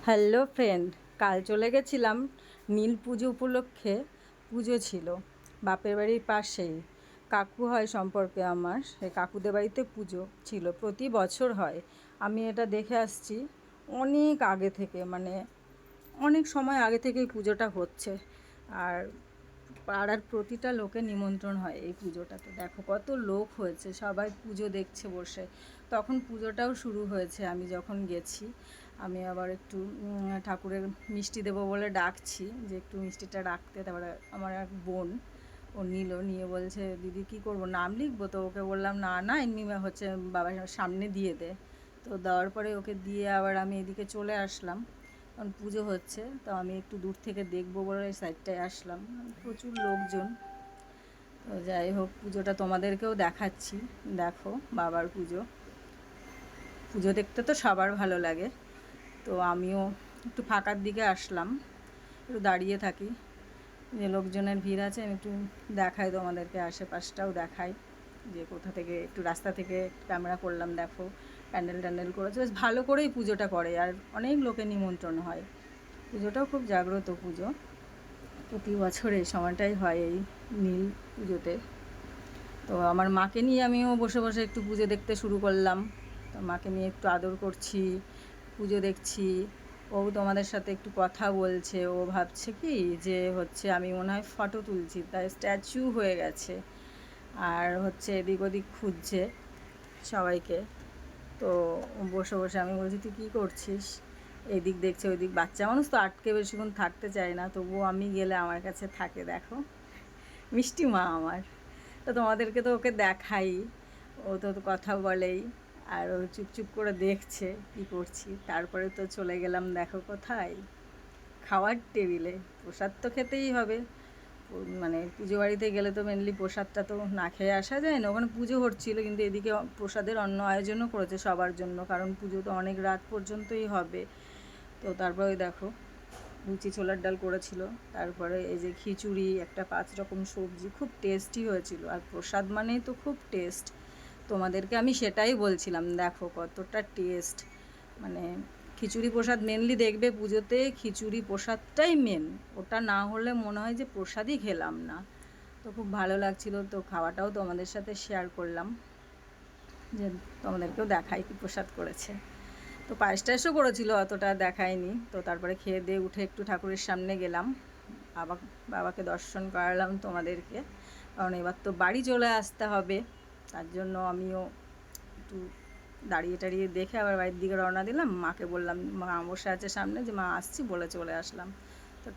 Hello friend, কাল চলে গেছিলাম নীল পুজো উপলক্ষে। পুজো ছিল বাপের বাড়ির পাশেই, কাকু হয় সম্পর্কে আমার, সেই কাকুদের বাড়িতে পুজো ছিল, প্রতি বছর হয়। আমি এটা দেখে আসছি অনেক আগে থেকে, মানে অনেক সময় আগে থেকেই পুজোটা হচ্ছে। আর পাড়ার প্রতিটা লোকের নিমন্ত্রণ হয় এই পুজোটাতে। দেখো কত লোক হয়েছে, সবাই পুজো দেখছে বসে। তখন পুজোটাও শুরু হয়েছে আমি যখন গেছি। আমি আবার একটু ঠাকুরের মিষ্টি দেবো বলে ডাকছি, যে একটু মিষ্টিটা রাখতে। তারপরে আমার এক বোন, ও নিয়ে বলছে, দিদি কী করবো, নাম লিখবো? তো ওকে বললাম না না, এমনি হচ্ছে বাবার সামনে দিয়ে দে। তো দেওয়ার পরে ওকে দিয়ে আবার আমি এদিকে চলে আসলাম, কারণ পুজো হচ্ছে। তো আমি একটু দূর থেকে দেখবো বলে এই সাইডটায় আসলাম, প্রচুর লোকজন। তো যাই হোক, পুজোটা তোমাদেরকেও দেখাচ্ছি। দেখো বাবার পুজো, পুজো দেখতে তো সবার ভালো লাগে। তো আমিও একটু ফাঁকার দিকে আসলাম, একটু দাঁড়িয়ে থাকি, যে লোকজনের ভিড় আছে আমি একটু দেখাই তোমাদেরকে, আশেপাশটাও দেখাই, যে কোথা থেকে একটু রাস্তা থেকে ক্যামেরা করলাম। দেখো প্যান্ডেল করেছে, বেশ ভালো করেই পুজোটা করে, আর অনেক লোকের নিমন্ত্রণ হয়। পুজোটাও খুব জাগ্রত পুজো, প্রতি বছর এই সময়টাই হয় এই নীল পুজোতে। তো আমার মাকে নিয়ে আমিও বসে বসে একটু পুজো দেখতে শুরু করলাম। তো মাকে নিয়ে একটু আদর করছি, পুজো দেখছি। ও তোমাদের সাথে একটু কথা বলছে, ও ভাবছে কি যে হচ্ছে আমি মনে হয় ফটো তুলছি, তাই স্ট্যাচু হয়ে গেছে। আর হচ্ছে এদিক ওদিক খুঁজছে সবাইকে। তো বসে বসে আমি বলছি, তুই কী করছিস? এইদিক দেখছে, ওই দিক, বাচ্চা মানুষ তো আটকে বেশিক্ষণ থাকতে চায় না, তবুও আমি গেলে আমার কাছে থাকে। দেখো মিষ্টি মা আমার। তো তোমাদেরকে তো ওকে দেখাই, ও তো কথা বলেই, আর ও চুপচুপ করে দেখছে কী করছি। তারপরে তো চলে গেলাম, দেখো কোথায়, খাওয়ার টেবিলে। প্রসাদ তো খেতেই হবে, মানে পুজো বাড়িতে গেলে তো মেনলি প্রসাদটা তো না খেয়ে আসা যায় না। ওখানে পুজো হচ্ছিলো, কিন্তু এদিকে প্রসাদের অন্য আয়োজনও করেছে সবার জন্য, কারণ পুজো তো অনেক রাত পর্যন্তই হবে। তো তারপরে ওই দেখো লুচি ছোলার ডাল করেছিল, তারপরে এই যে খিচুড়ি, একটা 5 রকম সবজি, খুব টেস্টি হয়েছিল। আর প্রসাদ মানেই তো খুব টেস্ট, তোমাদেরকে আমি সেটাই বলছিলাম, দেখো কতটা টেস্ট। মানে খিচুড়ি প্রসাদ মেনলি দেখবে পুজোতে, খিচুড়ি প্রসাদটাই মেন, ওটা না হলে মনে হয় যে প্রসাদই খেলাম না। তো খুব ভালো লাগছিল, তো খাওয়াটাও তোমাদের সাথে শেয়ার করলাম, যে তোমাদেরকেও দেখাই কি প্রসাদ করেছে। তো পায়েস টায়েসও করেছিল, অতটা দেখায়নি। তো তারপরে খেয়ে দিয়ে উঠে একটু ঠাকুরের সামনে গেলাম, বাবাকে দর্শন করালাম তোমাদেরকে, কারণ এবার তো বাড়ি চলে আসতে হবে। তার জন্য আমিও একটু দাঁড়িয়ে টাড়িয়ে দেখে আবার বাড়ির দিকে রওনা দিলাম। মাকে বললাম, মা বসে আছে সামনে, যে মা আসছি বলে চলে আসলাম। তো